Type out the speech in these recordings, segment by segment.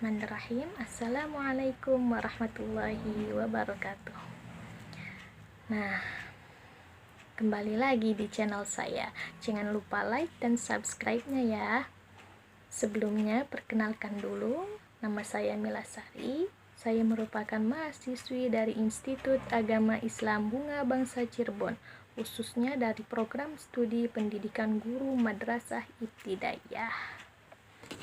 Bismillahirrahmanirrahim. Assalamualaikum warahmatullahi wabarakatuh. Nah, kembali lagi di channel saya. Jangan lupa like dan subscribe-nya ya. Sebelumnya, perkenalkan dulu, nama saya Mila Sari. Saya merupakan mahasiswi dari Institut Agama Islam Bunga Bangsa Cirebon, khususnya dari program studi pendidikan guru Madrasah Ibtidaiyah.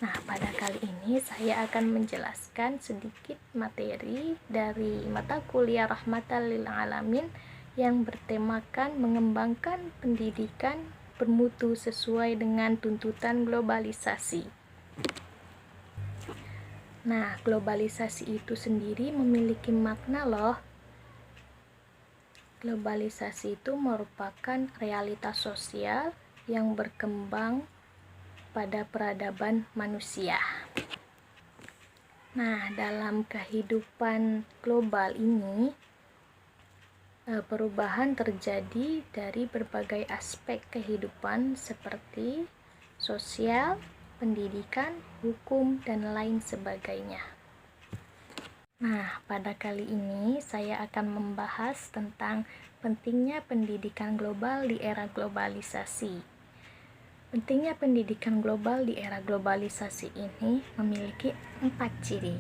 Nah, pada kali ini saya akan menjelaskan sedikit materi dari mata kuliah Rahmatan lil Alamin yang bertemakan mengembangkan pendidikan bermutu sesuai dengan tuntutan globalisasi. Nah, globalisasi itu sendiri memiliki makna loh. Globalisasi itu merupakan realitas sosial yang berkembang pada peradaban manusia. Nah, dalam kehidupan global ini, perubahan terjadi dari berbagai aspek kehidupan seperti sosial, pendidikan, hukum, dan lain sebagainya. Nah, pada kali ini saya akan membahas tentang pentingnya pendidikan global di era globalisasi. Pentingnya pendidikan global di era globalisasi ini memiliki 4 ciri.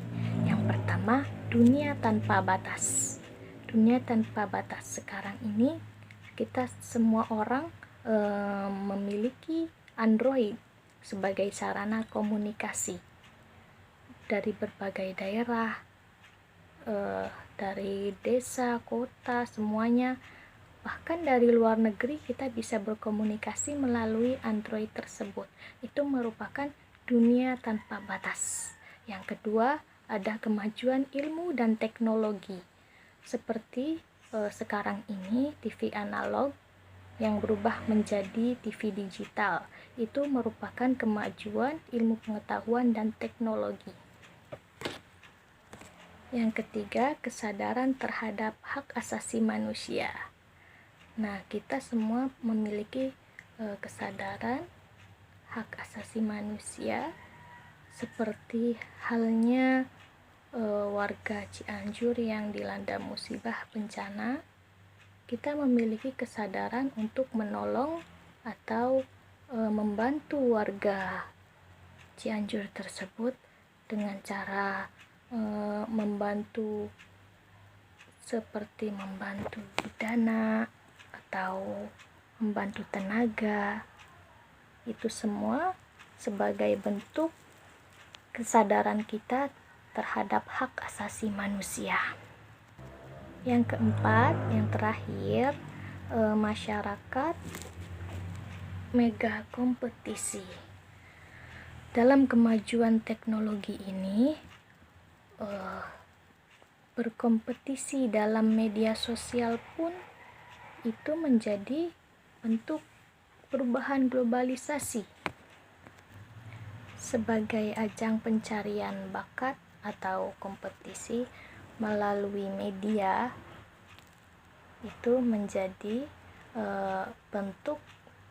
Yang pertama, dunia tanpa batas. Dunia tanpa batas sekarang ini kita semua orang memiliki Android sebagai sarana komunikasi dari berbagai daerah, dari desa, kota, semuanya. Bahkan dari luar negeri kita bisa berkomunikasi melalui Android tersebut. Itu merupakan dunia tanpa batas. Yang kedua, ada kemajuan ilmu dan teknologi. Seperti sekarang ini TV analog yang berubah menjadi TV digital. Itu merupakan kemajuan ilmu pengetahuan dan teknologi. Yang ketiga, kesadaran terhadap hak asasi manusia. Nah, kita semua memiliki kesadaran hak asasi manusia, seperti halnya warga Cianjur yang dilanda musibah bencana. Kita memiliki kesadaran untuk menolong atau membantu warga Cianjur tersebut dengan cara membantu, seperti membantu dana atau membantu tenaga. Itu semua sebagai bentuk kesadaran kita terhadap hak asasi manusia. Yang keempat, yang terakhir, masyarakat mega kompetisi. Dalam kemajuan teknologi ini, berkompetisi dalam media sosial pun itu menjadi bentuk perubahan globalisasi. Sebagai ajang pencarian bakat atau kompetisi melalui media, itu menjadi bentuk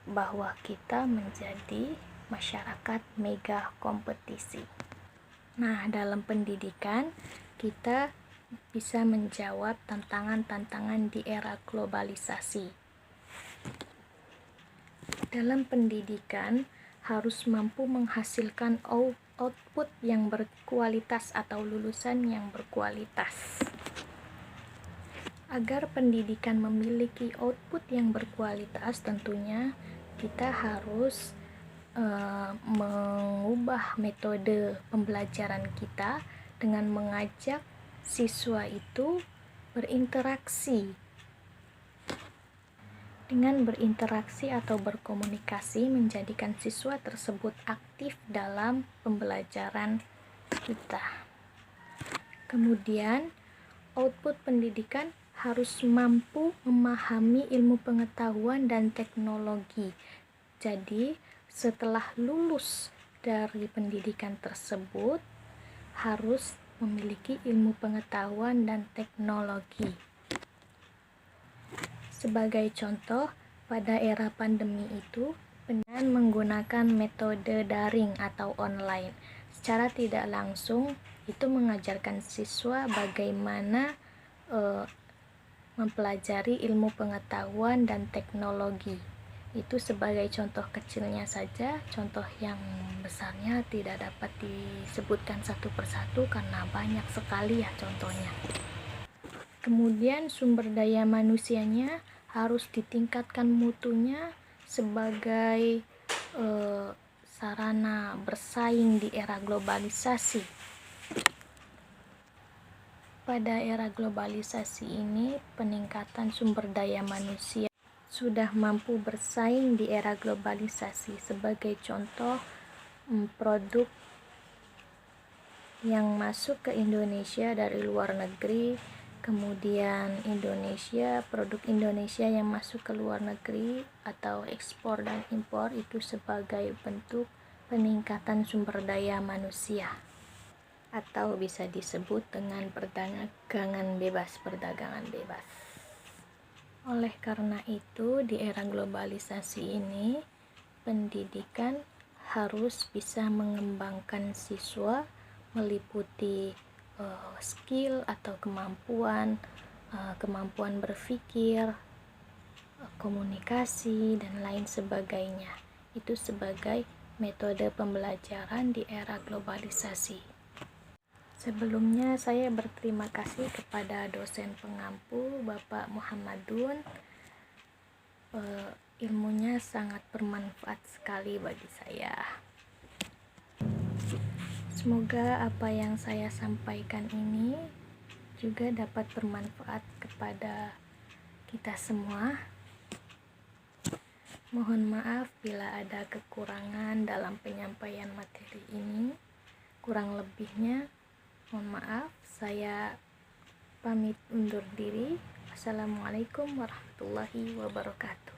bahwa kita menjadi masyarakat mega kompetisi. Nah, dalam pendidikan kita bisa menjawab tantangan-tantangan di era globalisasi. Dalam pendidikan harus mampu menghasilkan output yang berkualitas atau lulusan yang berkualitas. Agar pendidikan memiliki output yang berkualitas, tentunya kita harus mengubah metode pembelajaran kita dengan mengajak siswa itu berinteraksi. Dengan berinteraksi atau berkomunikasi menjadikan siswa tersebut aktif dalam pembelajaran kita. Kemudian, output pendidikan harus mampu memahami ilmu pengetahuan dan teknologi. Jadi, setelah lulus dari pendidikan tersebut, harus memiliki ilmu pengetahuan dan teknologi. Sebagai contoh, pada era pandemi itu dengan menggunakan metode daring atau online. secara tidak langsung itu mengajarkan siswa bagaimana mempelajari ilmu pengetahuan dan teknologi. Itu sebagai contoh kecilnya saja. Contoh yang besarnya tidak dapat disebutkan satu persatu karena banyak sekali ya contohnya. Kemudian sumber daya manusianya harus ditingkatkan mutunya sebagai sarana bersaing di era globalisasi. Pada era globalisasi ini, peningkatan sumber daya manusia sudah mampu bersaing di era globalisasi. Sebagai contoh, produk yang masuk ke Indonesia dari luar negeri, kemudian produk Indonesia yang masuk ke luar negeri atau ekspor dan impor, itu sebagai bentuk peningkatan sumber daya manusia, atau bisa disebut dengan perdagangan bebas. Oleh karena itu, di era globalisasi ini, pendidikan harus bisa mengembangkan siswa meliputi skill atau kemampuan berpikir, komunikasi, dan lain sebagainya. Itu sebagai metode pembelajaran di era globalisasi. Sebelumnya saya berterima kasih kepada dosen pengampu Bapak Muhammadun. Ilmunya sangat bermanfaat sekali bagi saya. Semoga apa yang saya sampaikan ini juga dapat bermanfaat kepada kita semua. Mohon maaf bila ada kekurangan dalam penyampaian materi ini. Kurang lebihnya mohon maaf. Saya pamit undur diri. Wassalamualaikum warahmatullahi wabarakatuh.